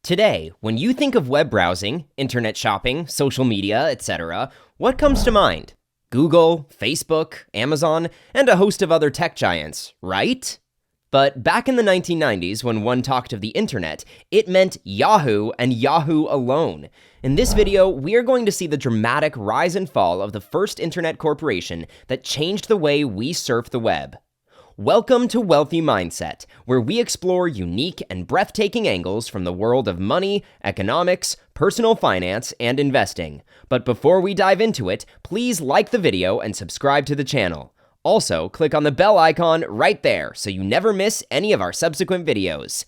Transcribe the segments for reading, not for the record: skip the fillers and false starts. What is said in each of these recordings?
Today, when you think of web browsing, internet shopping, social media, etc., what comes to mind? Google, Facebook, Amazon, and a host of other tech giants, right? But back in the 1990s, when one talked of the internet, it meant Yahoo and Yahoo alone. In this video, we are going to see the dramatic rise and fall of the first internet corporation that changed the way we surf the web. Welcome to Wealthy Mindset, where we explore unique and breathtaking angles from the world of money, economics, personal finance, and investing. But before we dive into it, please like the video and subscribe to the channel. Also, click on the bell icon right there so you never miss any of our subsequent videos.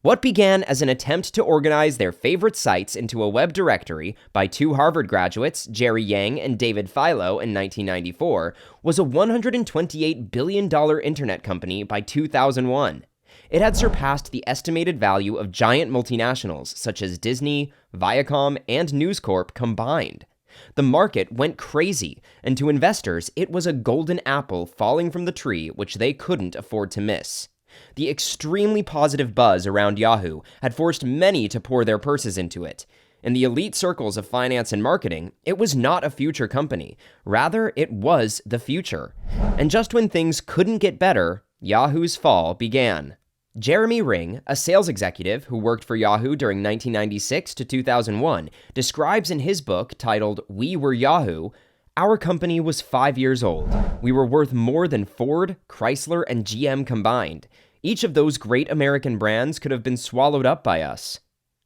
What began as an attempt to organize their favorite sites into a web directory by two Harvard graduates, Jerry Yang and David Filo, in 1994, was a $128 billion internet company by 2001. It had surpassed the estimated value of giant multinationals such as Disney, Viacom, and News Corp combined. The market went crazy, and to investors, it was a golden apple falling from the tree which they couldn't afford to miss. The extremely positive buzz around Yahoo had forced many to pour their purses into it. In the elite circles of finance and marketing, it was not a future company. Rather, it was the future. And just when things couldn't get better, Yahoo's fall began. Jeremy Ring, a sales executive who worked for Yahoo during 1996 to 2001, describes in his book titled "We Were Yahoo," "Our company was 5 years old. We were worth more than Ford, Chrysler, and GM combined. Each of those great American brands could have been swallowed up by us."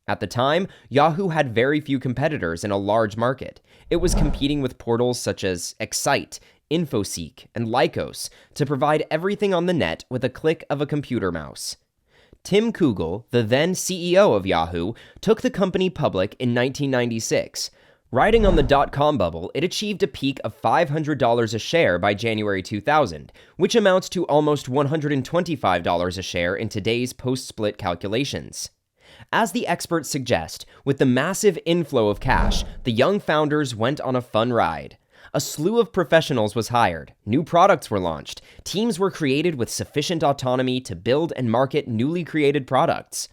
At the time, Yahoo had very few competitors in a large market. It was competing with portals such as Excite, InfoSeek, and Lycos to provide everything on the net with a click of a computer mouse. Tim Kugel, the then CEO of Yahoo, took the company public in 1996. Riding on the dot-com bubble, it achieved a peak of $500 a share by January 2000, which amounts to almost $125 a share in today's post-split calculations. As the experts suggest, with the massive inflow of cash, the young founders went on a fun ride. A slew of professionals was hired, new products were launched, teams were created with sufficient autonomy to build and market newly created products.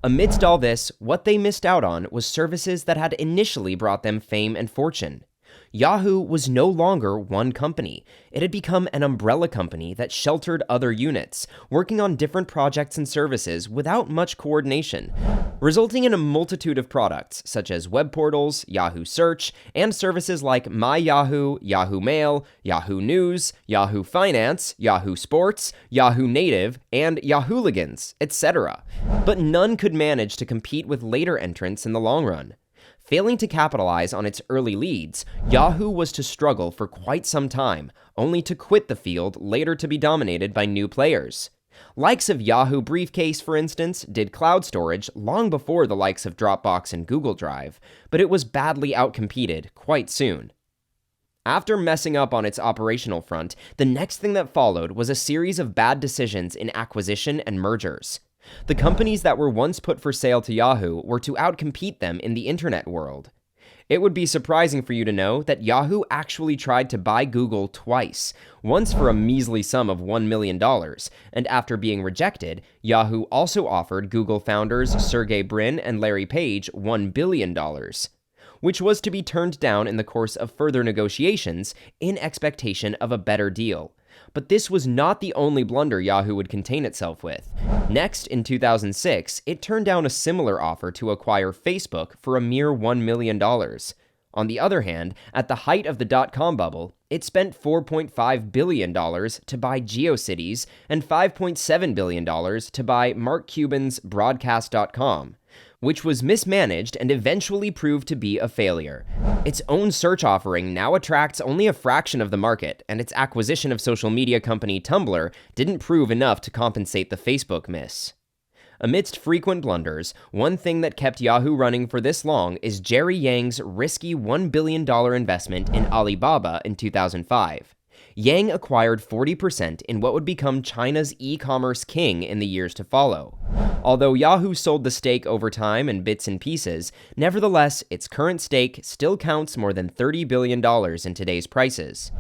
Amidst all this, what they missed out on was services that had initially brought them fame and fortune. Yahoo was no longer one company. It had become an umbrella company that sheltered other units, working on different projects and services without much coordination, resulting in a multitude of products such as web portals, Yahoo Search, and services like My Yahoo, Yahoo Mail, Yahoo News, Yahoo Finance, Yahoo Sports, Yahoo Native, and Yahooligans, etc. But none could manage to compete with later entrants in the long run. Failing to capitalize on its early leads, Yahoo was to struggle for quite some time, only to quit the field later to be dominated by new players. Likes of Yahoo Briefcase, for instance, did cloud storage long before the likes of Dropbox and Google Drive, but it was badly outcompeted quite soon. After messing up on its operational front, the next thing that followed was a series of bad decisions in acquisition and mergers. The companies that were once put for sale to Yahoo were to outcompete them in the internet world. It would be surprising for you to know that Yahoo actually tried to buy Google twice, once for a measly sum of $1 million, and after being rejected, Yahoo also offered Google founders Sergey Brin and Larry Page $1 billion, which was to be turned down in the course of further negotiations in expectation of a better deal. But this was not the only blunder Yahoo would contain itself with. Next, in 2006, it turned down a similar offer to acquire Facebook for a mere $1 million. On the other hand, at the height of the dot-com bubble, it spent $4.5 billion to buy GeoCities and $5.7 billion to buy Mark Cuban's Broadcast.com, which was mismanaged and eventually proved to be a failure. Its own search offering now attracts only a fraction of the market, and its acquisition of social media company Tumblr didn't prove enough to compensate the Facebook miss. Amidst frequent blunders, one thing that kept Yahoo running for this long is Jerry Yang's risky $1 billion investment in Alibaba in 2005. Yang acquired 40% in what would become China's e-commerce king in the years to follow. Although Yahoo sold the stake over time in bits and pieces, nevertheless, its current stake still counts more than $30 billion in today's prices.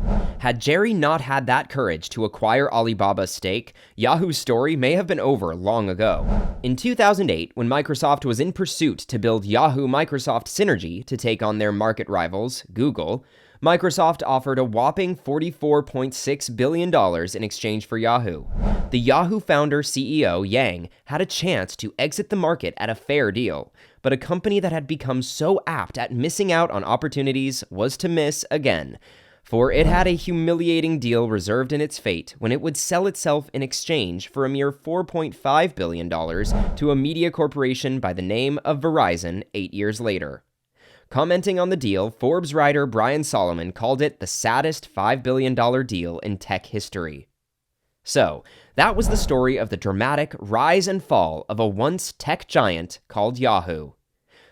Had Jerry not had that courage to acquire Alibaba's stake, Yahoo's story may have been over long ago. In 2008, when Microsoft was in pursuit to build Yahoo-Microsoft synergy to take on their market rivals, Google, Microsoft offered a whopping $44.6 billion in exchange for Yahoo. The Yahoo founder CEO Yang had a chance to exit the market at a fair deal, but a company that had become so apt at missing out on opportunities was to miss again, for it had a humiliating deal reserved in its fate when it would sell itself in exchange for a mere $4.5 billion to a media corporation by the name of Verizon 8 years later. Commenting on the deal, Forbes writer Brian Solomon called it the saddest $5 billion deal in tech history. So, that was the story of the dramatic rise and fall of a once tech giant called Yahoo.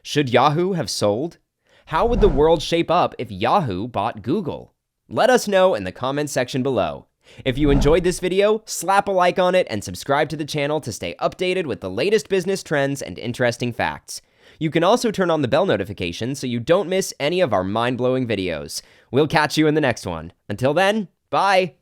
Should Yahoo have sold? How would the world shape up if Yahoo bought Google? Let us know in the comments section below. If you enjoyed this video, slap a like on it and subscribe to the channel to stay updated with the latest business trends and interesting facts. You can also turn on the bell notification so you don't miss any of our mind-blowing videos. We'll catch you in the next one. Until then, bye!